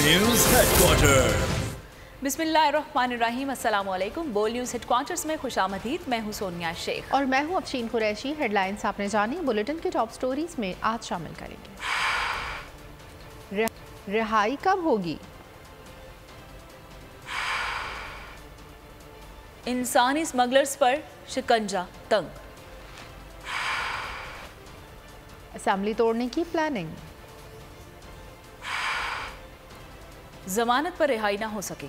News headquarter. बिस्मिल्लाहिर्रहमानिर्रहीम, अस्सलाम वालेकुम। बोल न्यूज़ हेडक्वार्टर्स में खुशामदीद। मैं हूँ सोनिया शेख और मैं हूँ अफशीन कुरैशी। हेडलाइंस आपने जानी, बुलेटिन के टॉप स्टोरीज में आज शामिल करेंगे। रिहाई कब होगी? इंसानी स्मगलर्स पर शिकंजा तंग। असेंबली तोड़ने की प्लानिंग। जमानत पर रिहाई ना हो सके।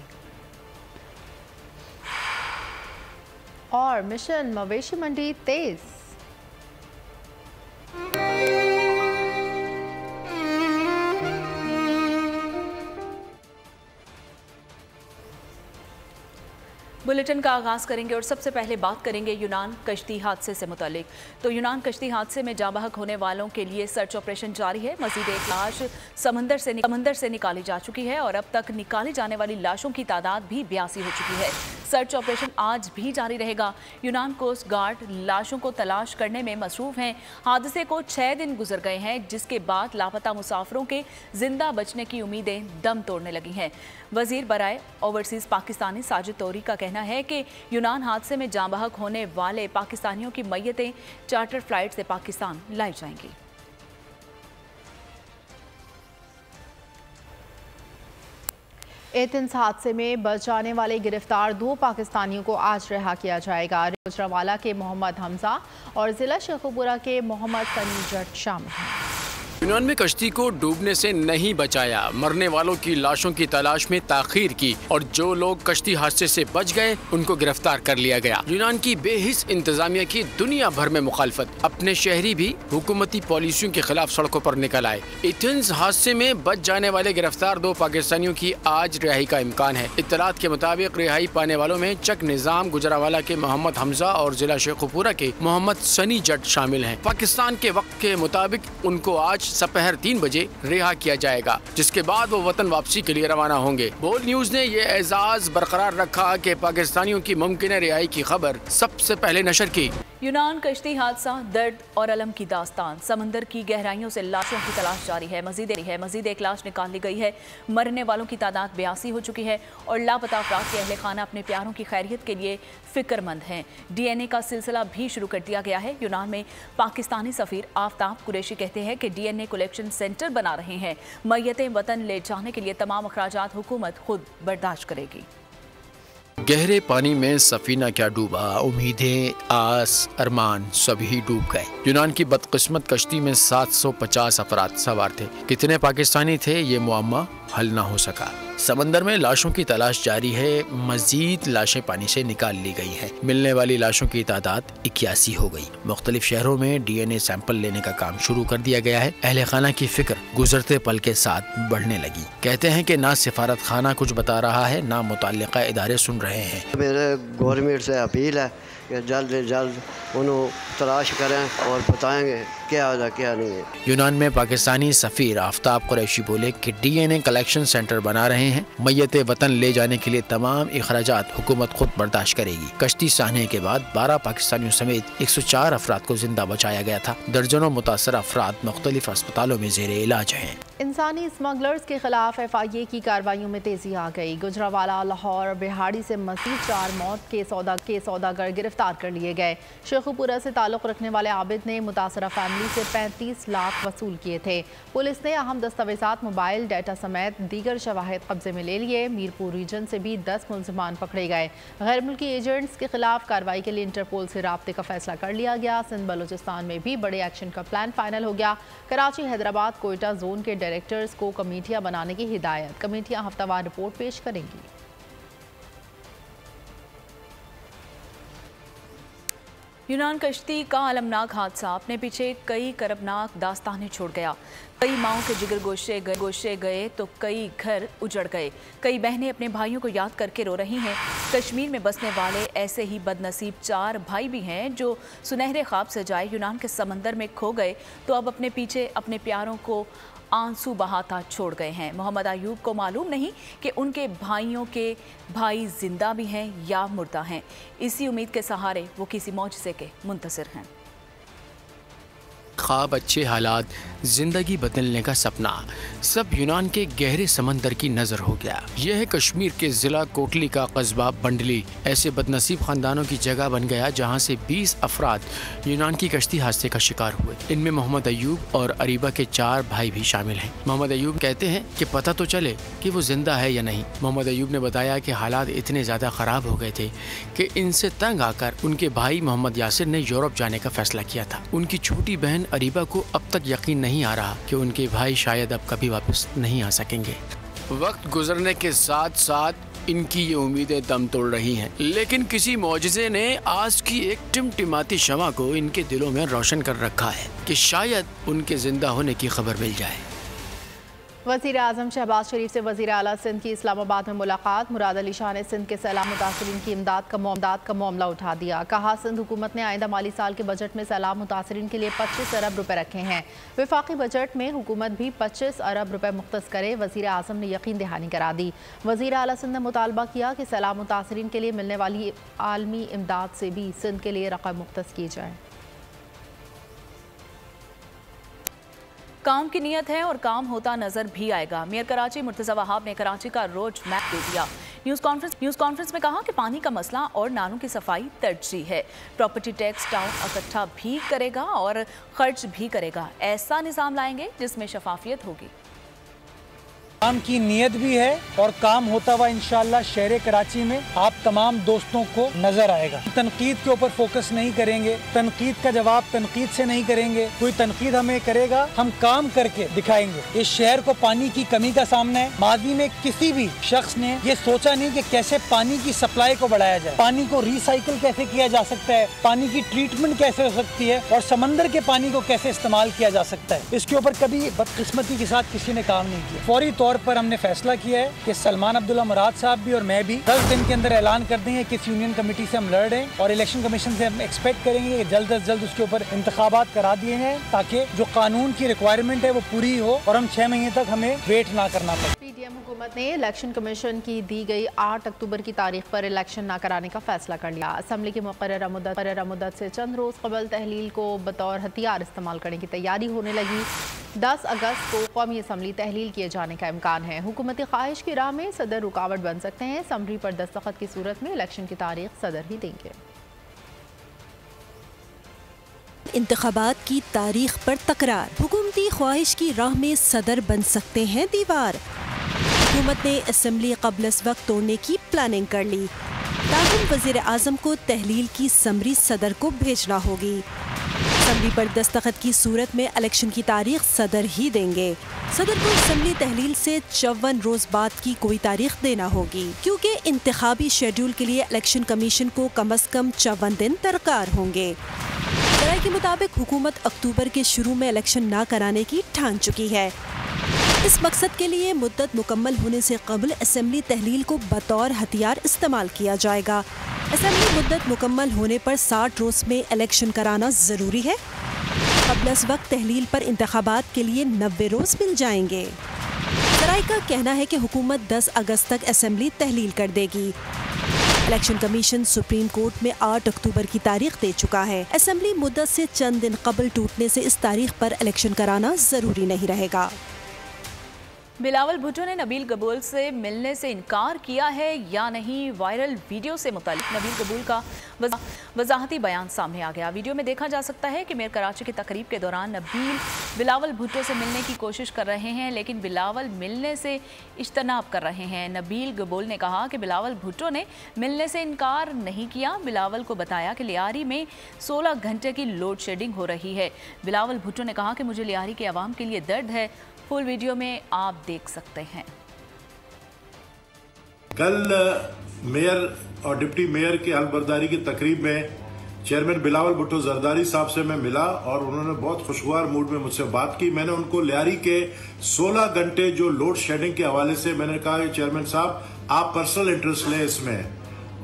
और मिशन मवेशी मंडी तेज। बुलेटिन का आगाज़ करेंगे और सबसे पहले बात करेंगे यूनान कश्ती हादसे से मुतालिक। तो यूनान कश्ती हादसे में जाँ बहक होने वालों के लिए सर्च ऑपरेशन जारी है। मजीद एक लाश समंदर से निकाली जा चुकी है और अब तक निकाली जाने वाली लाशों की तादाद भी 82 हो चुकी है। सर्च ऑपरेशन आज भी जारी रहेगा। यूनान कोस्ट गार्ड लाशों को तलाश करने में मसरूफ हैं। हादसे को 6 दिन गुजर गए हैं, जिसके बाद लापता मुसाफिरों के जिंदा बचने की उम्मीदें दम तोड़ने लगी हैं। वजीर बराए ओवरसीज पाकिस्तानी साजिद तौरी का कहना है कि यूनान हादसे में जाँ बहक होने वाले पाकिस्तानियों की मैयतें चार्टर फ्लाइट से पाकिस्तान लाई जाएंगी। एथेंस हादसे में बच जाने वाले गिरफ्तार 2 पाकिस्तानियों को आज रिहा किया जाएगा। गुजरावाला के मोहम्मद हमजा और जिला शेखुपुरा के मोहम्मद सनी जट शामिल हैं। यूनान में कश्ती को डूबने से नहीं बचाया, मरने वालों की लाशों की तलाश में ताखीर की और जो लोग कश्ती हादसे से बच गए उनको गिरफ्तार कर लिया गया। यूनान की बेहिस इंतजामिया की दुनिया भर में मुखालफत, अपने शहरी भी हुकूमती पॉलिसियों के खिलाफ सड़कों पर निकल आए। एथेंस हादसे में बच जाने वाले गिरफ्तार 2 पाकिस्तानियों की आज रिहाई का इम्कान है। इत्तलात के मुताबिक रिहाई पाने वालों में चक निजाम गुजरावाला के मोहम्मद हमजा और जिला शेखुपुरा के मोहम्मद सनी जट शामिल हैं। पाकिस्तान के वक्त के मुताबिक उनको आज दोपहर 3 बजे रिहा किया जाएगा, जिसके बाद वो वतन वापसी के लिए रवाना होंगे। बोल न्यूज ने ये एजाज बरकरार रखा कि पाकिस्तानियों की मुमकिन रिहाई की खबर सबसे पहले नशर की। यूनान कश्ती हादसा, दर्द और अलम की दास्तान। समंदर की गहराइयों से लाशों की तलाश जारी है। मजीद एक लाश निकाल ली गई है। मरने वालों की तादाद 82 हो चुकी है और लापता अफराद के अहले खाना अपने प्यारों की खैरियत के लिए फिक्रमंद हैं। DNA का सिलसिला भी शुरू कर दिया गया है। यूनान में पाकिस्तानी सफीर आफ्ताब कुरैशी कहते हैं कि DNA कलेक्शन सेंटर बना रहे हैं। मैयतें वतन ले जाने के लिए तमाम अखराजात हुकूमत खुद बर्दाश्त करेगी। गहरे पानी में सफीना क्या डूबा, उम्मीदें, आस, अरमान सभी डूब गए। यूनान की बदकिस्मत कश्ती में 750 अफराद सवार थे। कितने पाकिस्तानी थे ये मुअम्मा हल ना हो सका। समंदर में लाशों की तलाश जारी है। मजीद लाशें पानी से निकाल ली गई हैं। मिलने वाली लाशों की तादाद 81 हो गई। मुख्तलिफ शहरों में DNA सैंपल लेने का काम शुरू कर दिया गया है। अहले खाना की फिक्र गुजरते पल के साथ बढ़ने लगी। कहते हैं कि ना सिफारत खाना कुछ बता रहा है, ना मुतल्लिका इदारे सुन रहे हैं। मेरे गवर्नमेंट से अपील है कि जल्द से जल्द उन्हें तलाश करें और बताएंगे क्या है क्या नहीं है। यूनान में पाकिस्तानी सफीर आफ्ताब कुरैशी बोले कि DNA कलेक्शन सेंटर बना रहे हैं। मैयतें वतन ले जाने के लिए तमाम इखराजात हुकूमत खुद बर्दाश्त करेगी। कश्ती साहने के बाद 12 पाकिस्तानियों समेत 104 अफराद को जिंदा बचाया गया था। दर्जनों मुतासर अफराद मुख्तलिफ अस्पतालों में जेरे इलाज हैं। इंसानी स्मगलर्स के खिलाफ FIA की कार्रवाइयों में तेजी आ गई। गुजरावाला, लाहौर और बिहाड़ी से मजीद 4 मौत के सौदागर गिरफ्तार कर लिए गए। शेखुपुरा से ताल्लुक़ रखने वाले आबिद ने मुतासरा फैमिली से 35 लाख वसूल किए थे। पुलिस ने अहम दस्तावेजात, मोबाइल डाटा समेत दीगर शवाहिद कब्जे में ले लिए। मीरपुर रीजन से भी 10 मुलजमान पकड़े गए। गैर मुल्की एजेंट्स के खिलाफ कार्रवाई के लिए इंटरपोल से राब्ते का फैसला कर लिया गया। सिंध बलूचिस्तान में भी बड़े एक्शन का प्लान फाइनल हो गया। कराची, हैदराबाद, कोयटा जोन के डायरेक्टर्स को कमेटियां बनाने की हिदायत। कमेटियां हफ्तावार रिपोर्ट पेश करेंगी। यूनान कश्ती का अलमनाक हादसा अपने पीछे कई करबनाक दास्तानें छोड़ गया। कई माओं के जिगर गोशे गए तो कई घर उजड़ गए। कई बहनें अपने भाइयों को याद करके रो रही हैं। कश्मीर में बसने वाले ऐसे ही बदनसीब 4 भाई भी हैं जो सुनहरे ख्वाब सजाए यूनान के समंदर में खो गए तो अब अपने पीछे अपने प्यारों को आंसू बहाता छोड़ गए हैं। मोहम्मद अयूब को मालूम नहीं कि उनके भाइयों के भाई जिंदा भी हैं या मुर्दा हैं। इसी उम्मीद के सहारे वो किसी मौजज़े के मुंतज़िर हैं। ख्वाब, अच्छे हालात, जिंदगी बदलने का सपना, सब यूनान के गहरे समंदर की नजर हो गया। यह है कश्मीर के जिला कोटली का कस्बा बंडली ऐसे बदनसीब खानदानों की जगह बन गया जहां से 20 अफराद यूनान की कश्ती हादसे का शिकार हुए। इनमें मोहम्मद अयूब और अरीबा के 4 भाई भी शामिल हैं। मोहम्मद अयूब कहते हैं कि पता तो चले कि वो जिंदा है या नहीं। मोहम्मद अयूब ने बताया कि हालात इतने ज्यादा खराब हो गए थे कि इनसे तंग आकर उनके भाई मोहम्मद यासिर ने यूरोप जाने का फैसला किया था। उनकी छोटी बहन अरीबा को अब तक यकीन नहीं आ रहा कि उनके भाई शायद अब कभी वापस नहीं आ सकेंगे। वक्त गुजरने के साथ साथ इनकी ये उम्मीदें दम तोड़ रही हैं, लेकिन किसी मौजज़े ने आज की एक टिमटिमाती शमा को इनके दिलों में रोशन कर रखा है कि शायद उनके जिंदा होने की खबर मिल जाए। वज़ीर आज़म शहबाज शरीफ से वज़ीर आला सिंध की इस्लामाबाद में मुलाकात। मुराद अली शाह ने सिंध के सैलाब मुतासरीन की इमदाद का मामला उठा दिया। कहा सिंध हुकूमत ने आइंदा माली साल के बजट में सैलाब मुतासरीन के लिए 25 अरब रुपए रखे हैं। वफाकी बजट में हुकूमत भी 25 अरब रुपए मुख्तस करे। वज़ीर आज़म ने यकीन दहानी करा दी। वज़ीर आला सिंध ने मुतालबा किया कि सैलाब मुतासरीन के लिए मिलने वाली आलमी इमदाद से भी सिंध के लिए रकम मुख्तस की जाए। काम की नीयत है और काम होता नजर भी आएगा। मेयर कराची मुर्तज़ा वहाब ने कराची का रोड मैप दे दिया। न्यूज़ कॉन्फ्रेंस में कहा कि पानी का मसला और नालों की सफाई तरजीह है। प्रॉपर्टी टैक्स टाउन इकट्ठा भी करेगा और खर्च भी करेगा। ऐसा निज़ाम लाएंगे जिसमें शफाफियत होगी। काम की नीयत भी है और काम होता हुआ इंशाअल्लाह शहर कराची में आप तमाम दोस्तों को नजर आएगा। तनकीद के ऊपर फोकस नहीं करेंगे, तनकीद का जवाब तनकीद से नहीं करेंगे। कोई तनकीद हमें करेगा, हम काम करके दिखाएंगे। इस शहर को पानी की कमी का सामना है। माजी में किसी भी शख्स ने ये सोचा नहीं कि कैसे पानी की सप्लाई को बढ़ाया जाए, पानी को रिसाइकिल कैसे किया जा सकता है, पानी की ट्रीटमेंट कैसे हो सकती है और समंदर के पानी को कैसे इस्तेमाल किया जा सकता है। इसके ऊपर कभी बदकिस्मती के साथ किसी ने काम नहीं किया। फौरी तौर पर हमने फैसला किया है कि सलमान अब्दुल्ला मुराद साहब भी और मैं भी 10 दिन के अंदर ऐलान कर देंगे किस यूनियन कमेटी से हम लड़ रहे हैं और इलेक्शन कमीशन से हम एक्सपेक्ट करेंगे कि जल्द अज जल्द उसके ऊपर इंतखाबात करा दिए हैं ताकि जो कानून की रिक्वायरमेंट है वो पूरी हो और हम 6 महीने तक हमें वेट ना करना पड़े। पीडीएम हुकूमत ने इलेक्शन कमीशन की दी गई 8 अक्टूबर की तारीख पर इलेक्शन न कराने का फैसला कर लिया। असम्बली की मुकर्ररा मुद्दत से चंद रोज कबल तहलील को बतौर हथियार इस्तेमाल करने की तैयारी होने लगी। 10 अगस्त को कौमी असम्बली तहलील किए जाने का इम्कान है। हुकूमती ख्वाहिश की राह में सदर रुकावट बन सकते हैं। असम्बली पर दस्तखत की सूरत में इलेक्शन की तारीख सदर ही देंगे। इंतखाबात की तारीख पर तकरार, हुकूमती ख्वाहिश की राह में सदर बन सकते हैं दीवार। हुकूमत ने असम्बली क़ब्ल अज़ वक्त तोड़ने की प्लानिंग कर ली। ताहम वज़ीर आज़म को तहलील की समरी सदर को भेजना होगी। असम्बली पर दस्तखत की सूरत में इलेक्शन की तारीख सदर ही देंगे। सदर को असम्बली तहलील से 54 रोज बाद की कोई तारीख देना होगी क्योंकि इंतखाबी शेड्यूल के लिए इलेक्शन कमीशन को कम अज कम 54 दिन दरकार होंगे। राय के मुताबिक हुकूमत अक्टूबर के शुरू में इलेक्शन न कराने की ठान चुकी है। इस मकसद के लिए मुद्दत मुकम्मल होने से कबल असेंबली तहलील को बतौर हथियार इस्तेमाल किया जाएगा। असेंबली मुद्दत मुकम्मल होने पर 60 रोज में इलेक्शन कराना ज़रूरी है। कबल अज़ वक्त तहलील पर इंतखाबात के लिए 90 रोज मिल जाएंगे। राय का कहना है कि हुकूमत 10 अगस्त तक असेंबली तहलील कर देगी। इलेक्शन कमीशन सुप्रीम कोर्ट में 8 अक्टूबर की तारीख दे चुका है। असेंबली मुद्दत से चंद दिन कबल टूटने से इस तारीख पर इलेक्शन कराना ज़रूरी नहीं रहेगा। बिलावल भुट्टो ने नबील कबूल से मिलने से इनकार किया है या नहीं, वायरल वीडियो से मुताल्लिक नबील कबूल का वजाहती बयान सामने आ गया। वीडियो में देखा जा सकता है कि मेयर कराची की तकरीब के दौरान नबील बिलावल भुट्टो से मिलने की कोशिश कर रहे हैं, लेकिन बिलावल मिलने से इज्तनाब कर रहे हैं। नबील कबूल ने कहा कि बिलावल भुट्टो ने मिलने से इनकार नहीं किया। बिलावल को बताया कि लियारी में 16 घंटे की लोड शेडिंग हो रही है। बिलावल भुट्टो ने कहा कि मुझे लियारी के अवाम के लिए दर्द है। फुल वीडियो में आप देख सकते हैं। कल मेयर और डिप्टी मेयर की हलबर्दारी की तकरीब में चेयरमैन बिलावल भुट्टो जरदारी साहब से मैं मिला और उन्होंने बहुत खुशगवार मूड में मुझसे बात की। मैंने उनको लियारी के 16 घंटे जो लोड शेडिंग के हवाले से मैंने कहा कि चेयरमैन साहब आप पर्सनल इंटरेस्ट लें इसमें,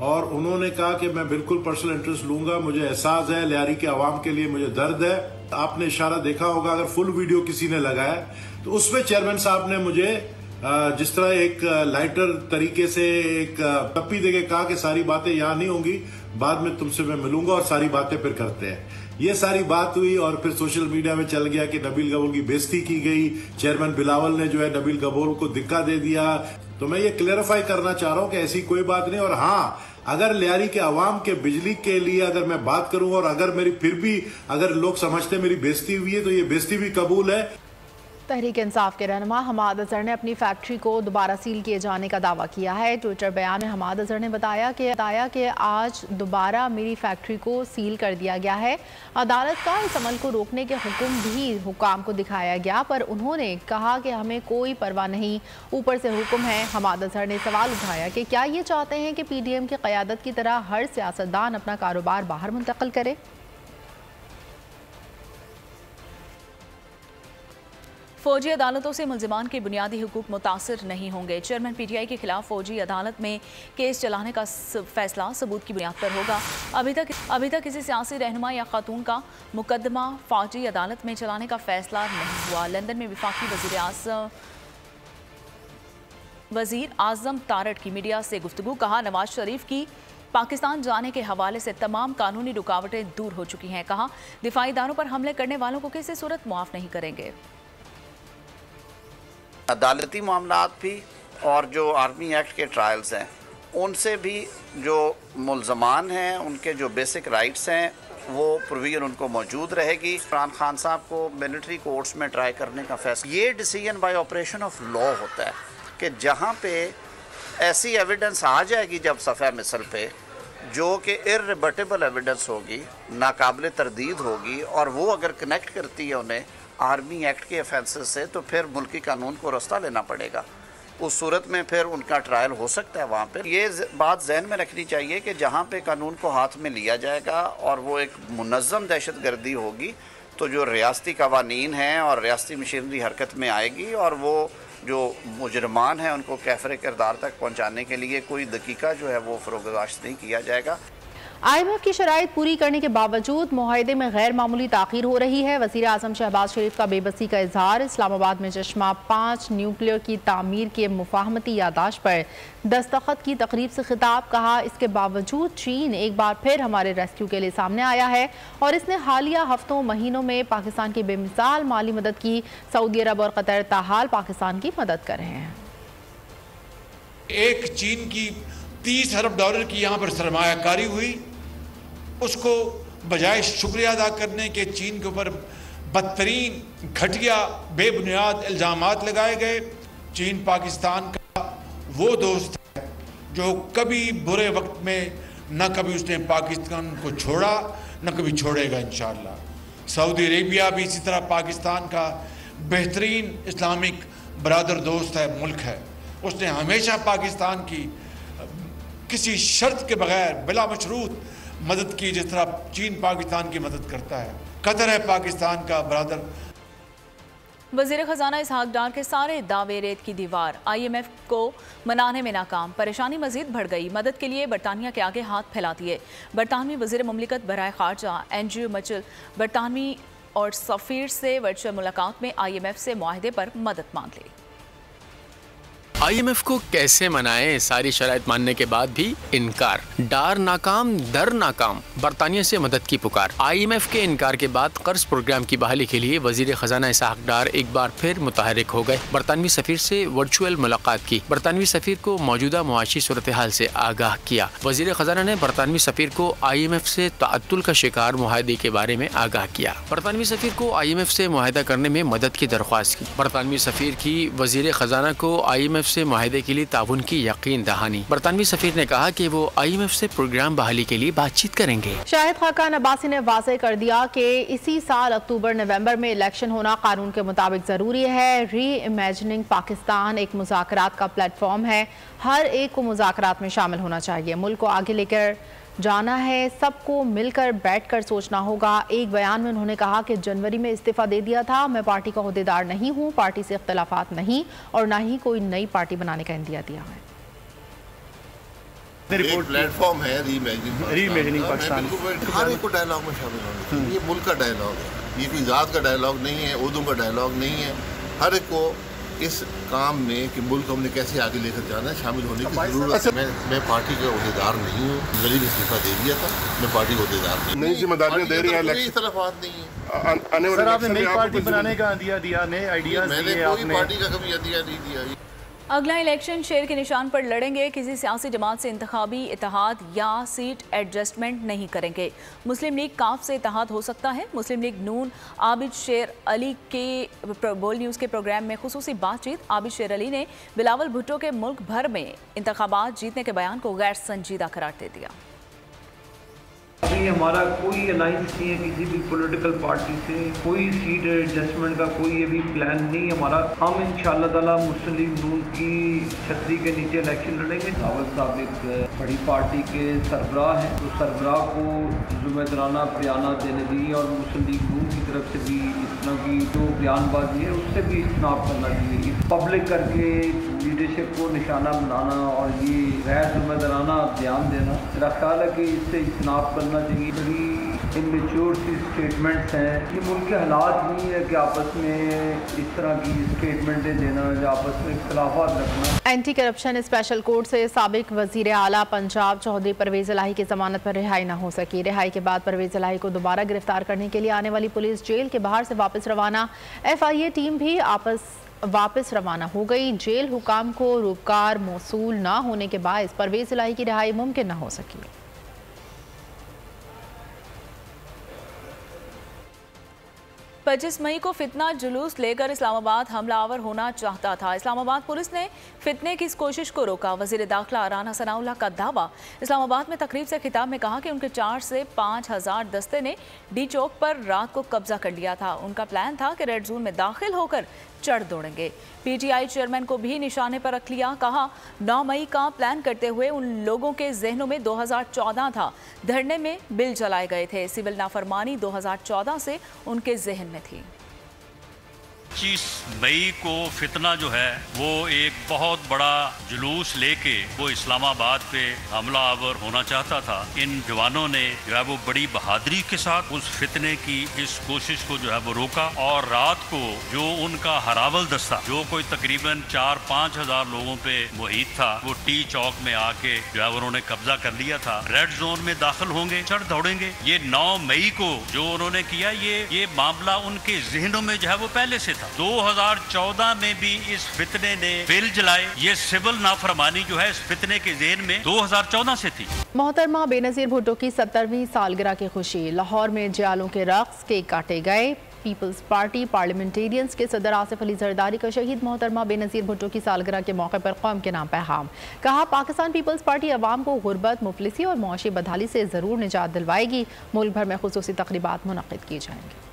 और उन्होंने कहा कि मैं बिल्कुल पर्सनल इंटरेस्ट लूंगा। मुझे एहसास है लियारी के अवाम के लिए मुझे दर्द है। आपने इशारा देखा होगा, अगर फुल वीडियो किसी ने लगाया तो उसमें चेयरमैन साहब ने मुझे जिस तरह एक लाइटर तरीके से एक पप्पी देके कहा कि सारी बातें यहाँ नहीं होंगी, बाद में तुमसे मैं मिलूंगा और सारी बातें फिर करते हैं। ये सारी बात हुई और फिर सोशल मीडिया में चल गया कि नबील गबोल की बेइज्जती की गई, चेयरमैन बिलावल ने जो है नबील गबोल को धक्का दे दिया। तो मैं ये क्लेरिफाई करना चाह रहा हूं कि ऐसी कोई बात नहीं। और हाँ, अगर लियारी के अवाम के बिजली के लिए अगर मैं बात करूं और अगर मेरी फिर भी अगर लोग समझते मेरी बेइज्जती हुई है तो ये बेइज्जती भी कबूल है। तहरीक इंसाफ के रहनुमा हमाद अजहर ने अपनी फैक्ट्री को दोबारा सील किए जाने का दावा किया है। ट्विटर बयान में हमाद अजहर ने बताया कि आज दोबारा मेरी फैक्ट्री को सील कर दिया गया है। अदालत का इस अमल को रोकने के हुक्म भी हुकाम को दिखाया गया, पर उन्होंने कहा कि हमें कोई परवाह नहीं, ऊपर से हुक्म है। हमाद अजहर ने सवाल उठाया कि क्या ये चाहते हैं कि PDM की क़यादत की तरह हर सियासतदान अपना कारोबार बाहर मुंतकिल करे। फौजी अदालतों से मुल्जिमान के बुनियादी हुकूक मुतासर नहीं होंगे। चेयरमैन PTI के खिलाफ फौजी अदालत में केस चलाने का फैसला सबूत की बुनियाद पर होगा। अभी तक किसी सियासी रहनुमा या खातून का मुकदमा फौजी अदालत में चलाने का फैसला नहीं हुआ। लंदन में वफाकी वज़ीर आज़म तारड़ की मीडिया से गुफ्तगू, कहा नवाज शरीफ की पाकिस्तान जाने के हवाले से तमाम कानूनी रुकावटें दूर हो चुकी हैं। कहा दिफाई इदारों पर हमले करने वालों को किसी सूरत मुआफ़ नहीं करेंगे। अदालती मामलात भी और जो आर्मी एक्ट के ट्रायल्स हैं उनसे भी जो मुल्ज़मान हैं उनके जो बेसिक राइट्स हैं वो प्रोविजन उनको मौजूद रहेगी। इमरान खान साहब को मिलिट्री कोर्ट्स में ट्राई करने का फैसला, ये decision by operation of law होता है कि जहाँ पे ऐसी एविडेंस आ जाएगी जब सफ़ा मिसल पे जो कि इररिबटेबल एविडेंस होगी, नाकाबिल तरदीद होगी और वो अगर कनेक्ट करती है उन्हें आर्मी एक्ट के ऑफेंसेस से, तो फिर मुल्की कानून को रास्ता लेना पड़ेगा। उस सूरत में फिर उनका ट्रायल हो सकता है। वहाँ पर ये बात जहन में रखनी चाहिए कि जहाँ पे कानून को हाथ में लिया जाएगा और वो एक मुनज़्ज़म दहशतगर्दी होगी तो जो रियासती कवानीन हैं और रियासती मशीनरी हरकत में आएगी और वो जो मुजरमान हैं उनको कैफरे किरदार तक पहुँचाने के लिए कोई दकीका जो है वो फरोगदाश्त नहीं किया जाएगा। IMF की शराइत पूरी करने के बावजूद मुआहदे में गैर मामूली ताख़ीर हो रही है। वज़ीर आज़म शहबाज शरीफ का बेबसी का इजहार। इस्लामाबाद में चश्मा 5 न्यूक्लियर की तामीर के मुफाहमती यादाश्त पर दस्तखत की तकरीब से खिताब। कहा इसके बावजूद चीन एक बार फिर हमारे रेस्क्यू के लिए सामने आया है और इसने हालिया हफ्तों महीनों में पाकिस्तान की बेमिसाल माली मदद की। सऊदी अरब और कतर ताहाल पाकिस्तान की मदद कर रहे हैं। एक चीन की $30 अरब की यहाँ पर सरमायाकारी हुई, उसको बजाय शुक्रिया अदा करने के चीन के ऊपर बदतरीन घटिया बेबुनियाद इल्ज़ामात लगाए गए। चीन पाकिस्तान का वो दोस्त है जो कभी बुरे वक्त में न कभी उसने पाकिस्तान को छोड़ा न कभी छोड़ेगा इंशाअल्लाह। सऊदी अरेबिया भी इसी तरह पाकिस्तान का बेहतरीन इस्लामिक बरादर दोस्त है, मुल्क है। उसने हमेशा पाकिस्तान की किसी शर्त के बगैर बिला मशरूत मदद की, जिस तरह चीन पाकिस्तान की मदद करता है। कतर है पाकिस्तान का बरादर। वज़ीर ख़जाना इसहाक डार के सारे दावे रेत की दीवार। IMF को मनाने में नाकाम, परेशानी मजीद बढ़ गई। मदद के लिए बरतानिया के आगे हाथ फैला दिए। बरतानवी वज़ीर मुमलिकत बराए खारजा एंड्रयू मिचेल बरतानवी और सफ़ीर से वर्चुअल मुलाकात में IMF से मुआहदे पर मदद मांग ली। IMF को कैसे मनाएं, सारी शराइत मानने के बाद भी इनकार। डार नाकाम दर नाकाम, बरतानिया से मदद की पुकार। IMF के इनकार के बाद कर्ज प्रोग्राम की बहाली के लिए वजीर खजाना इसहाक डार एक बार फिर मुतहरिक हो गए। बरतानवी सफीर से वर्चुअल मुलाकात की। बरतानवी सफीर को मौजूदा मुआशी सूरत हाल से आगाह किया। वजीर खजाना ने बरतानवी सफीर को IMF से तअत्तुल का शिकार मुआहदे के बारे में आगाह किया। बरतानवी सफीर को IMF से मुआहदा करने में मदद की दरख्वास्त की। बरतानवी सफीर की वजीर खजाना को IMF से मुआहदे के लिए ताउन की यकीन दहानी। बरतानवी सफीर ने कहा कि वो IMF से प्रोग्राम बहाली के लिए बातचीत करेंगे। शाहिद खाकान अब्बासी ने वाज़ेह कर दिया कि इसी साल अक्टूबर नवंबर में इलेक्शन होना कानून के मुताबिक ज़रूरी है। री इमेजिनिंग पाकिस्तान एक मुज़ाकरात का प्लेटफॉर्म है, हर एक को मुज़ाकरात में शामिल होना चाहिए। मुल्क को आगे लेकर जाना है, सबको मिलकर बैठकर सोचना होगा। एक बयान में उन्होंने कहा कि जनवरी में इस्तीफ़ा दे दिया था, मैं पार्टी का ओहदेदार नहीं हूँ, पार्टी से इख्तलाफात नहीं और ना ही कोई नई पार्टी बनाने का इंदिया दिया है। एक प्लेटफॉर्म है रीइमेजिनिंग पाकिस्तान, हर एक को डायलॉग में शामिल होना चाहिए। ये मुल्क का डायलॉग है, ये कोई ज़ात का डायलॉग नहीं है, उर्दू का डायलॉग नहीं है। हर एक को इस काम में कि मुल्क हमने कैसे आगे लेकर जाना है, शामिल होने की जरूरत है। मैं पार्टी का अहदेदार नहीं हूँ, गरीब इस्तीफा दे दिया था, मैं पार्टी का अहदेदार नहीं जिम्मेदारियाँ दे रही है, इस तरफ बात नहीं है। सर आपने नई पार्टी बनाने का दिया नए आइडियाज मैंने कोई पार्टी का कभी आइडिया नहीं दिया। अगला इलेक्शन शेर के निशान पर लड़ेंगे, किसी सियासी जमात से इंतखाबी इत्तेहाद या सीट एडजस्टमेंट नहीं करेंगे। मुस्लिम लीग काफ से इत्तेहाद हो सकता है। मुस्लिम लीग नून आबिद शेर अली के बोल न्यूज़ के प्रोग्राम में खुसूसी बातचीत। आबिद शेर अली ने बिलावल भुट्टो के मुल्क भर में इंतखाबात जीतने के बयान को गैर संजीदा करार दे दिया। अभी हमारा कोई अलाइंस नहीं है किसी भी पॉलिटिकल पार्टी से, कोई सीट एडजस्टमेंट का कोई अभी प्लान नहीं हमारा। हम इंशाअल्लाह ताला मुस्लिम लीग नून की छतरी के नीचे इलेक्शन लड़ेंगे। रावल साहब एक बड़ी पार्टी के सरबराह हैं, तो सरबराह को जुम्मेदाराना बयान देने दी और मुस्लिम लीग नून की तरफ से भी इस तरह की जो बयानबाजी है उससे भी इज्तनाब करना चाहिए। पब्लिक करके लीडरशिप को निशाना बनाना और ये गैर जुम्मेदाराना बयान देना, मेरा ख्याल है कि इससे इज्तनाब करना चाहिए। बड़ी इमेच्योर सी स्टेटमेंट्स हैं, ये मुल्क के हालात नहीं है कि आपस में इस तरह की स्टेटमेंटें देना या आपस में इख्तिलाफात रखना। एंटी करप्शन स्पेशल कोर्ट से साबिक वजीर आला पंजाब चौधरी परवेज इलाही की जमानत पर रिहाई न हो सकी। रिहाई के बाद परवेज इलाही को दोबारा गिरफ्तार करने के लिए आने वाली पुलिस जेल के बाहर से वापस रवाना। FIA टीम भी वापस रवाना हो गई। जेल हुकाम को रूपकार मौसूल न होने के बायस परवेज इलाही की रिहाई मुमकिन न हो सकी। 25 मई को फितना जुलूस लेकर इस्लामाबाद हमलावर होना चाहता था। इस्लामाबाद पुलिस ने फितने की इस कोशिश को रोका। वजीर दाखिला राना सनाउल्लाह का दावा। इस्लामाबाद में तकरीब से खिताब में कहा कि उनके 4 से 5,000 दस्ते ने डी चौक पर रात को कब्जा कर लिया था। उनका प्लान था कि रेड जोन में दाखिल होकर चढ़ दौड़ेंगे। PTI चेयरमैन को भी निशाने पर रख लिया। कहा 9 मई का प्लान करते हुए उन लोगों के जहनों में 2014 था। धरने में बिल जलाए गए थे। सिविल नाफरमानी 2014 से उनके जहन में थी। 25 मई को फितना जो है वो एक बहुत बड़ा जुलूस लेके वो इस्लामाबाद पे हमला आवर होना चाहता था। इन जवानों ने जो है वो बड़ी बहादुरी के साथ उस फितने की इस कोशिश को जो है वो रोका और रात को जो उनका हरावल दस्ता जो कोई तकरीबन 4-5 हजार लोगों पे मुहित था वो टी चौक में आके जो है उन्होंने कब्जा कर लिया था। रेड जोन में दाखिल होंगे, चढ़ दौड़ेंगे। ये 9 मई को जो उन्होंने किया ये मामला उनके जहनों में जो है वो पहले से था। 2014 में भी इस फितने ने बिल जलाए। ये सिविल नाफरमानी जो है इस फितने के ज़हन में 2014 से थी। मोहतरमा बेनज़ीर भुट्टो की 70वीं सालगिरह की खुशी। लाहौर में जयालों के रक्स केक काटे गए। पीपल्स पार्टी पार्लियामेंटेरियंस के सदर आसिफ अली जरदारी का शहीद मोहतरमा बेनज़ीर भुट्टो की सालगिरह के मौके पर कौम के नाम पैगाम। कहा पाकिस्तान पीपल्स पार्टी अवाम को गुर्बत, मुफलिसी और मुआशी बदहाली से ज़रूर निजात दिलवाएगी। मुल्क भर में खुसूसी तक़रीबात मुनक़्क़िद की जाएंगी।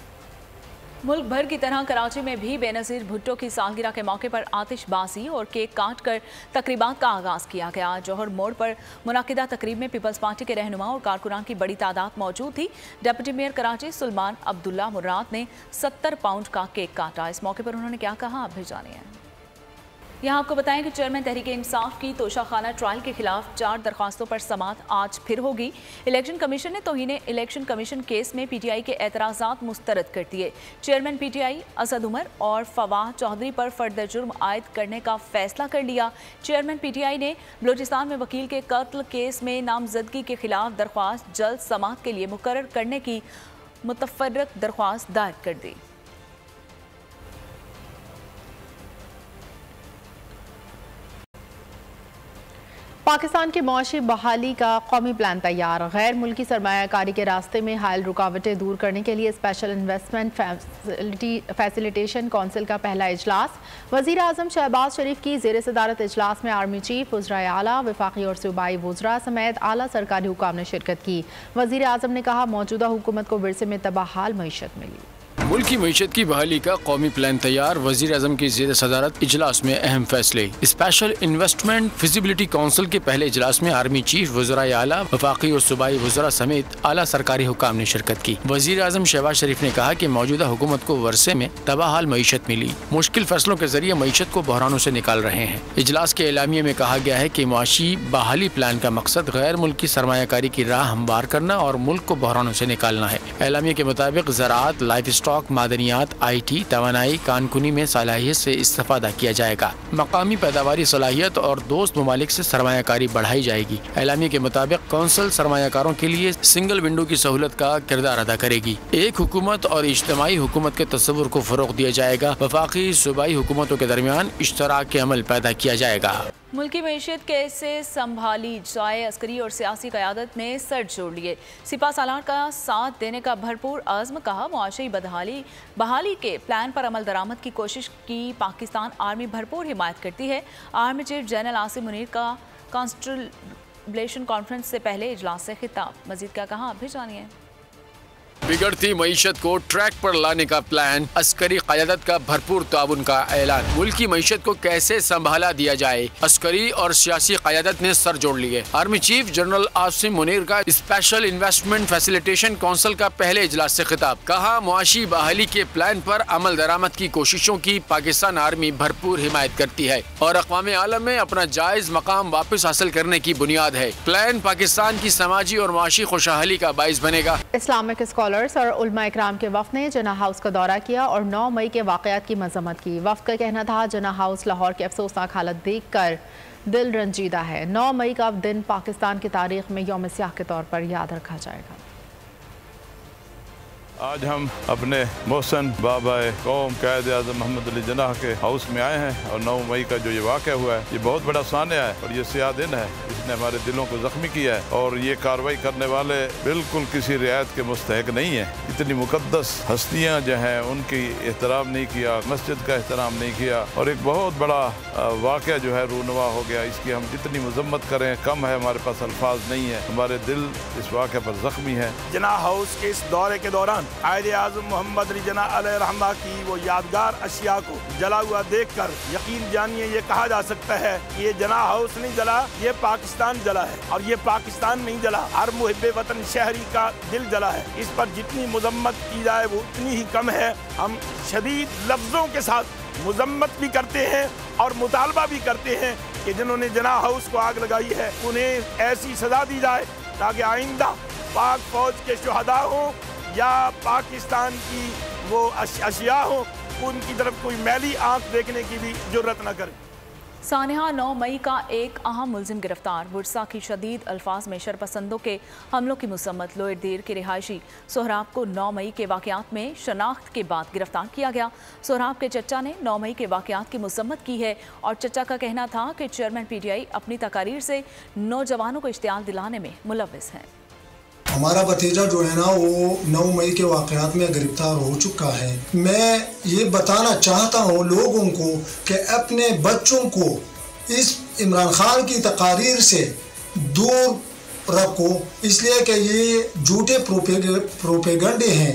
मुल्क भर की तरह कराची में भी बेनज़ीर भुट्टो की सालगिरह के मौके पर आतिशबाजी और केक काट कर तकरीबात का आगाज़ किया गया। जौहर मोड़ पर मुनाकिदा तकरीब में पीपल्स पार्टी के रहनुमा और कारकुनान की बड़ी तादाद मौजूद थी। डिप्टी मेयर कराची सुलेमान अब्दुल्ला मुर्राद ने 70 पाउंड का केक काटा। इस मौके पर उन्होंने क्या कहा, आप भी जानिए। यहाँ आपको बताएं कि चेयरमैन तहरीक इंसाफ की तोशाखाना ट्रायल के खिलाफ 4 दरख्वास्तों पर समाअत आज फिर होगी। इलेक्शन कमीशन ने तौहीन इलेक्शन कमीशन केस में PTI के एतराज़ात मुस्तरद कर दिए। चेयरमैन PTI असद उमर और फवाह चौधरी पर फर्द जुर्म आयद करने का फैसला कर लिया। चेयरमैन PTI ने बलूचिस्तान में वकील के कत्ल केस में नामजदगी के खिलाफ दरख्वास्त जल्द समाअत के लिए मुकर्रर करने की मुतफर्रिक दरख्वास्त दायर कर दी। पाकिस्तान की मौशी बहाली का कौमी प्लान तैयार। गैर मुल्की सरमायाकारी के रास्ते में हायल रुकावटें दूर करने के लिए स्पेशल इन्वेस्टमेंट फैसिलिटेशन काउंसिल का पहला इजलास। वज़ीर आज़म शहबाज शरीफ की ज़ेर सदारत इजलास में आर्मी चीफ, वज़राए आला, वफाकी और सूबाई वज़रा समेत आला सरकारी हुकाम ने शिरकत की। वज़ीर आज़म ने कहा मौजूदा हुकूमत को विरसे में तबाहाल मईशत मिली। मुल्क की मईशत की बहाली का कौमी प्लान तैयार। वज़ीर आज़म की ज़ेर सदारत इजलास में अहम फैसले। स्पेशल इन्वेस्टमेंट फिजिबिलिटी काउंसिल के पहले इजलास में आर्मी चीफ, वज़राए आला, वफाकी और सूबाई वज़रा समेत आला सरकारी हुकाम ने शिरकत की। वज़ीर आज़म शहबाज शरीफ ने कहा कि मौजूदा हुकूमत को वर्षे में तबाहाल मईशत मिली। मुश्किल फैसलों के जरिए मईशत को बहरानों से निकाल रहे हैं। इजलास के एलामिये में कहा गया है कि मुआशी बहाली प्लान का मकसद गैर मुल्की सरमायाकारी की राह हमवार करना और मुल्क को बहरानों से निकालना है। एलामिये के मुताबिक ज़राअत, लाइफ स्टॉक, स्टॉक, मादनियात, IT, तवानाई, कानकुनी में सलाहियत से इस्तेफादा किया जाएगा। मकामी पैदावारी सलाहियत और दोस्त ममालिक से सरमायाकारी बढ़ाई जाएगी। एलामी के मुताबिक कौंसिल सरमायाकारों के लिए सिंगल विंडो की सहूलत का किरदार अदा करेगी। एक हुकूमत और इज्तिमाई हुकूमत के तस्वुर को फरोग दिया जाएगा। वफाकी सूबाई हुकूमतों के दरमियान इश्तराक के अमल पैदा किया जाएगा। मुल्की मईशत कैसे संभाली जाए, अस्करी और सियासी क़यादत ने सर जोड़ लिए। सिपा सालार का साथ देने का भरपूर आज़्म, कहा मुआशी बहाली के प्लान पर अमल दरामद की कोशिश की। पाकिस्तान आर्मी भरपूर हिमायत करती है। Army chief general Asim Munir का कॉन्स्टलेशन कॉन्फ्रेंस से पहले इजलास से खिताब। मजीद क्या कहा, आप भी जानिए। बिगड़ती मईशत को ट्रैक पर लाने का प्लान, अस्करी क़यादत का भरपूर ताउन का ऐलान। मुल्क की मईशत को कैसे संभाला दिया जाए, अस्करी और सियासी क़यादत ने सर जोड़ लिए। Army chief general Asim Munir का स्पेशल इन्वेस्टमेंट फैसिलिटेशन काउंसिल का पहले इजलास से खिताब। कहा मुआशी बहाली के प्लान पर अमल दरामद की कोशिशों की पाकिस्तान आर्मी भरपूर हिमायत करती है और अक़वाम आलम में अपना जायज मकाम वापस हासिल करने की बुनियाद है। प्लान पाकिस्तान की समाजी और मुआशी खुशहाली का बाइस बनेगा। इस्लामिक स्कॉलर्स और उलमा इकराम के वफ़द ने जना हाउस का दौरा किया और 9 मई के वाक़यात की मज़म्मत की। वफ़द का कहना था जना हाउस लाहौर की अफसोसनाक हालत देख कर दिल रंजीदा है। 9 मई का दिन पाकिस्तान की तारीख में यौम स्याह के तौर पर याद रखा जाएगा। आज हम अपने मोहसन बाबा कौम कायद आज़म मोहम्मद अली जिन्नाह के हाउस में आए हैं और 9 मई का जो ये वाक़या हुआ है ये बहुत बड़ा सानिया है और ये स्याह दिन है, इसने हमारे दिलों को ज़ख्मी किया है और ये कार्रवाई करने वाले बिल्कुल किसी रियायत के मुस्तहक नहीं है। इतनी मुकद्दस हस्तियाँ जो हैं उनकी एहतराम नहीं किया, मस्जिद का एहतराम नहीं किया और एक बहुत बड़ा वाक़या जो है रूनवा हो गया। इसकी हम जितनी मजम्मत करें कम है, हमारे पास अल्फाज नहीं है। हमारे दिल इस वाक़े पर ज़ख्मी है। जिन्नाह हाउस के इस दौरे के दौरान कायद आज़म मोहम्मद अली जिन्नाह अलैहिर्रहमा की वो यादगार अशिया को जला हुआ देखकर यकीन जानिए ये कहा जा सकता है कि ये जिन्नाह हाउस नहीं जला, ये पाकिस्तान जला है और ये पाकिस्तान नहीं जला, हर मुहिब्बे वतन शहरी का दिल जला है। इस पर जितनी मजम्मत की जाए वो उतनी ही कम है। हम शदीद लफ्ज़ों के साथ मजम्मत भी करते हैं और मुतालबा भी करते हैं कि जिन्होंने जिन्नाह हाउस को आग लगाई है उन्हें ऐसी सजा दी जाए ताकि आइंदा पाक फौज के शुहदा हों या पाकिस्तान की वो अशिया हो उनकी तरफ कोई मैली आंख देखने की भी जुर्रत न करे। सानिहा 9 मई का एक अहम मुलजिम गिरफ्तार। बुरसा की शदीद अल्फाज में शरपसंदों के हमलों की मुसम्मत लोअर देर के रिहायशी सोहराब को 9 मई के वाक़यात में शनाख्त के बाद गिरफ्तार किया गया। सोहराब के चचा ने 9 मई के वाक़यात की मुसम्मत की है और चचा का कहना था कि चेयरमैन PTI अपनी तकारीर से नौजवानों को इश्तियाल दिलाने में मुलव्विस है। हमारा भतीजा जो है ना वो 9 मई के वाक़यात में गिरफ्तार हो चुका है। मैं ये बताना चाहता हूँ लोगों को कि अपने बच्चों को इस इमरान खान की तकारीर से दूर रखो, इसलिए कि ये झूठे प्रोपेगंडे हैं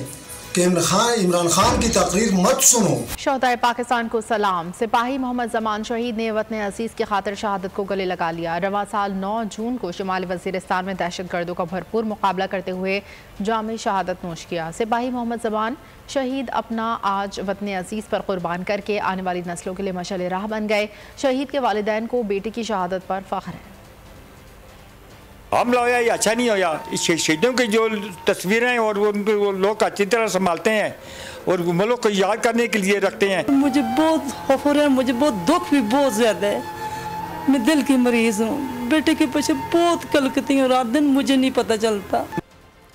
कि इमरान खान की तकरीर मत सुनो। शोहदाए पाकिस्तान को सलाम। सिपाही मोहम्मद जमान शहीद ने वतन अजीज की खातिर शहादत को गले लगा लिया। रवा साल 9 जून को शुमाली वजीरिस्तान में दहशतगर्दों का भरपूर मुकाबला करते हुए जामे शहादत नोश किया। सिपाही मोहम्मद जमान शहीद अपना आज वतन अजीज पर कुर्बान करके आने वाली नस्लों के लिए मशाल राह बन गए। शहीद के वालिदैन को बेटी की शहादत पर फख्र है। हमला होया ये अच्छा नहीं होया। इस शहीदों की जो तस्वीरें और उनको वो लोग अच्छी तरह संभालते हैं और मुल्क को याद करने के लिए रखते हैं। मुझे बहुत खौफ हो रहा है, मुझे बहुत दुख भी बहुत ज़्यादा है। मैं दिल की मरीज़ हूँ, बेटे के पीछे बहुत कलकती हूँ, रात दिन मुझे नहीं पता चलता।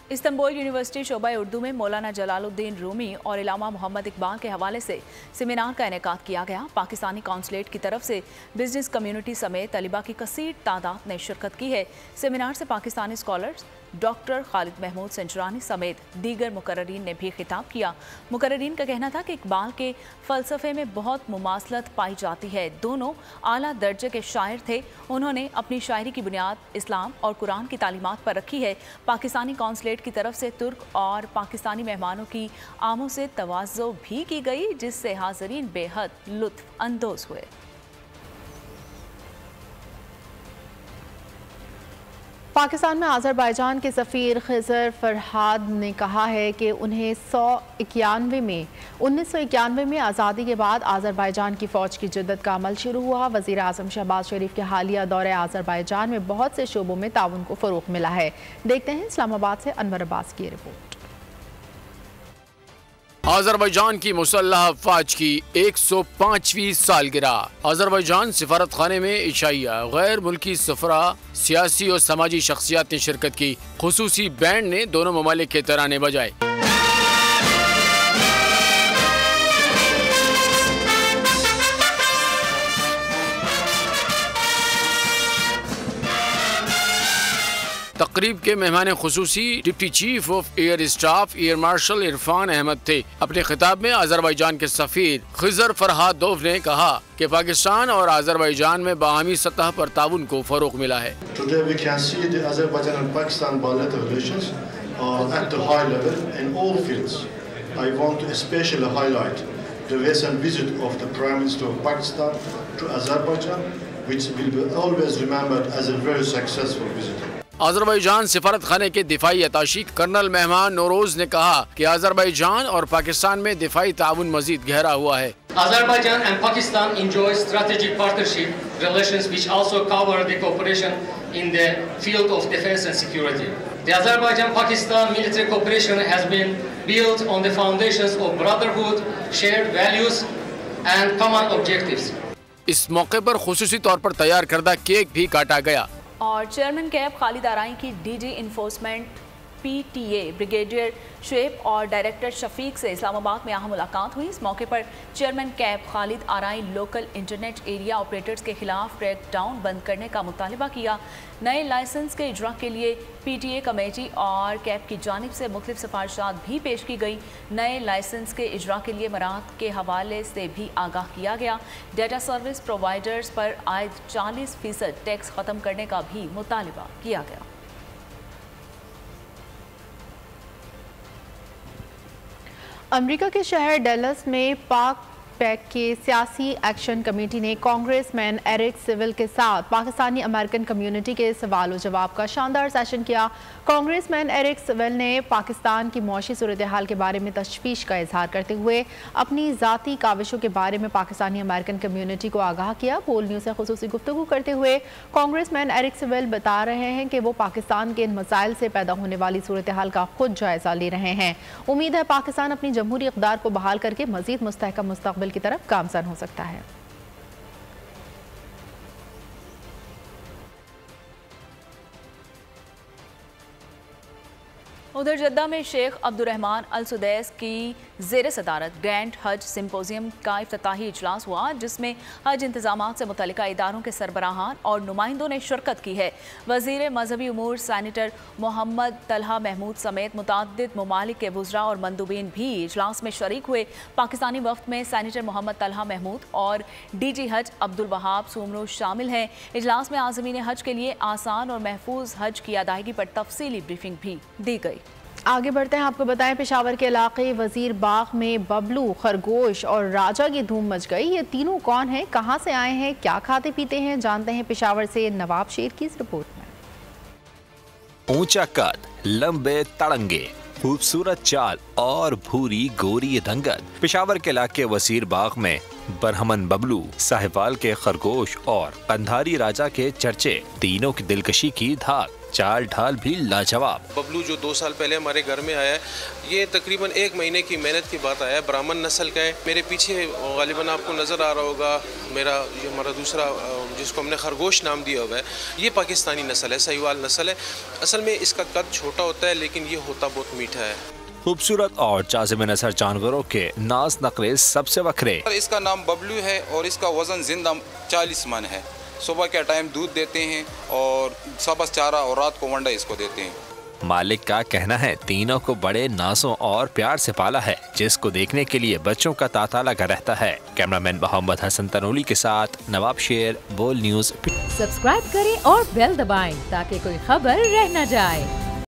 इस्तांबुल यूनिवर्सिटी शोबा उर्दू में मौलाना जलालुद्दीन रूमी और इलामा मोहम्मद इकबाल के हवाले से सेमिनार का इनेकाद किया गया। पाकिस्तानी कौंसलेट की तरफ से बिजनेस कम्युनिटी समेत तलिबा की कसीर तादाद ने शिरकत की है। सेमिनार से पाकिस्तानी स्कॉलर्स डॉक्टर खालिद महमूद सेंचुरानी समेत दीगर मुकर्ररीन ने भी खिताब किया। मुकर्ररीन का कहना था कि इकबाल के फ़लसफ़े में बहुत मुमासलत पाई जाती है। दोनों आला दर्जे के शायर थे। उन्होंने अपनी शायरी की बुनियाद इस्लाम और कुरान की तालीमात पर रखी है। पाकिस्तानी कौंसलेट की तरफ से तुर्क और पाकिस्तानी मेहमानों की आमों से तवाज़ो भी की गई, जिससे हाज़रीन बेहद लुत्फ़ अंदोज़ हुए। पाकिस्तान में आज़रबाईजान के सफ़ीर खिज़र फरहाद ने कहा है कि उन्हें 1991 में आज़ादी के बाद आज़रबाईजान की फ़ौज की जिद्दत का अमल शुरू हुआ। वज़ीर आज़म शहबाज शरीफ के हालिया दौरे आज़रबाईजान में बहुत से शोबों में ताउन को फ़रोग़ मिला है। देखते हैं इस्लामाबाद से अनवर अब्बास की रिपोर्ट। अज़रबैजान की मुसल्लह अफ़वाज की 105वीं सालगिरह। अज़रबैजान सिफारत खाने में इशाइया, गैर मुल्की सफरा, सियासी और समाजी शख्सियात ने शिरकत की। खुसूसी बैंड ने दोनों ममालिक के तराने बजाए। तकरीब के मेहमान खुसूसी deputy chief of air staff air marshal Irfan Ahmed थे। अपने खिताब में अज़रबैजान के सफीर खिज़र फरहादोव ने कहा कि पाकिस्तान और अज़रबैजान में बाहमी सतह पर ताउन को फरोग मिला है। Today we can see the Azerbaijan and Pakistan bilateral relations at the high level in all fields. I want to especially highlight the recent visit of the Prime Minister of Pakistan to Azerbaijan, which will be always remembered as a very successful visit. Azerbaijan सिफारत खाने के दिफाई attaché colonel मेहमान नौरोज ने कहा कि Azerbaijan और पाकिस्तान में दिफाई ताउन मजीद गहरा हुआ है। Azerbaijan and Pakistan enjoy strategic partnership relations which also cover the cooperation in the field of defense and security. The Azerbaijan-Pakistan military cooperation has been built on the foundations of brotherhood, shared values and common objectives. इस मौके पर खुसूसी तौर पर तैयार करदा cake भी काटा गया। और चेयरमैन कैब खालिद आराई की DG enforcement PTA brigadier Shoaib और डायरेक्टर शफीक से इस्लामाबाद में अहम मुलाकात हुई। इस मौके पर चेयरमैन कैब Khalid Arai local internet area operators के खिलाफ क्रैक डाउन बंद करने का मुतालबा किया। नए लाइसेंस के इजरा के लिए PTA कमेटी और कैब की जानिब से मुख्तलिफ सिफारिशात भी पेश की गई। नए लाइसेंस के इजरा के लिए मराहत के हवाले से भी आगाह किया गया। डेटा सर्विस प्रोवाइडर्स पर आयद 40% टैक्स ख़त्म करने का भी मुतालबा किया गया। अमेरिका के शहर डैलस में पाक पैक के सियासी एक्शन कमेटी ने कांग्रेसमैन एरिक सिविल के साथ पाकिस्तानी अमेरिकन कम्युनिटी के सवाल और जवाब का शानदार सेशन किया। कांग्रेसमैन एरिक सिविल ने पाकिस्तान की मौशी सूरत हाल के बारे में तशवीश का इजहार करते हुए अपनी ज़ाती काविशों के बारे में पाकिस्तानी अमेरिकन कम्युनिटी को आगाह किया। बोल न्यूज़ से खुसूसी गुफ्तगू करते हुए कांग्रेसमैन एरिक सिविल बता रहे हैं कि वो पाकिस्तान के इन मसाइल से पैदा होने वाली सूरत हाल का खुद जायजा ले रहे हैं। उम्मीद है पाकिस्तान अपनी जमहूरी इक़्तिदार को बहाल करके मज़ीद मुस्तहकम मुस्तक़बिल की तरफ गामज़न हो सकता है। उधर जद्दा में शेख अब्दुर्रहमान अल सुदैस की ज़ेर सदारत ग्रैंड हज सिम्पोजियम का इफ्तिताही इजलास हुआ, जिसमें हज इंतजामात से मुतल्लिका इदारों के सरबराहान और नुमाइंदों ने शिरकत की है। वज़ीर मजहबी उमूर सैनेटर मोहम्मद तलहा महमूद समेत मुतअद्दिद ममालिक के वुज़रा और मंदूबीन भी इजलास में शरीक हुए। पाकिस्तानी वफ़द में सैनेटर मोहम्मद तलहा महमूद और DG हज अब्दुल वहाब सुमरू शामिल हैं। इजलास में आज़मीन हज के लिए आसान और महफूज हज की अदायगी पर तफसीली ब्रीफिंग भी दी गई। आगे बढ़ते हैं, आपको बताएं पेशावर के इलाके वजीर बाग में बबलू, खरगोश और राजा की धूम मच गई। ये तीनों कौन हैं, कहां से आए हैं, क्या खाते पीते हैं, जानते हैं पेशावर से नवाब शेर की इस रिपोर्ट में। ऊंचा कद, लंबे तड़ंगे, खूबसूरत चाल और भूरी गोरी रंगत। पेशावर के इलाके वजीर बाग में बरहमन बबलू, साहिवाल के खरगोश और कंधारी राजा के चर्चे। तीनों की दिलकशी की धाक, चाल ढाल भी लाजवाब। बबलू जो 2 साल पहले हमारे घर में आया है, ये तकरीबन 1 महीने की मेहनत की बात आया है। ब्राह्मण नस्ल का है। मेरे पीछे गालिबन आपको नज़र आ रहा होगा ये हमारा दूसरा जिसको हमने खरगोश नाम दिया हुआ है, ये पाकिस्तानी नस्ल है, साहिवाल नस्ल है। असल में इसका कद छोटा होता है लेकिन ये होता बहुत मीठा है। खूबसूरत और जाज़िब नज़र जानवरों के नाज नखरे सबसे वखरे। इसका नाम बबलू है और इसका वजन जिंदा 40 मन है। सुबह के टाइम दूध देते हैं और सबस चारा और रात को वंडा इसको देते हैं। मालिक का कहना है तीनों को बड़े नाजों और प्यार से पाला है, जिसको देखने के लिए बच्चों का तांता लगा रहता है। कैमरामैन मोहम्मद हसन तनोली के साथ नवाब शेर, बोल न्यूज़। सब्सक्राइब करें और बेल दबाएं ताकि कोई खबर रह न जाए।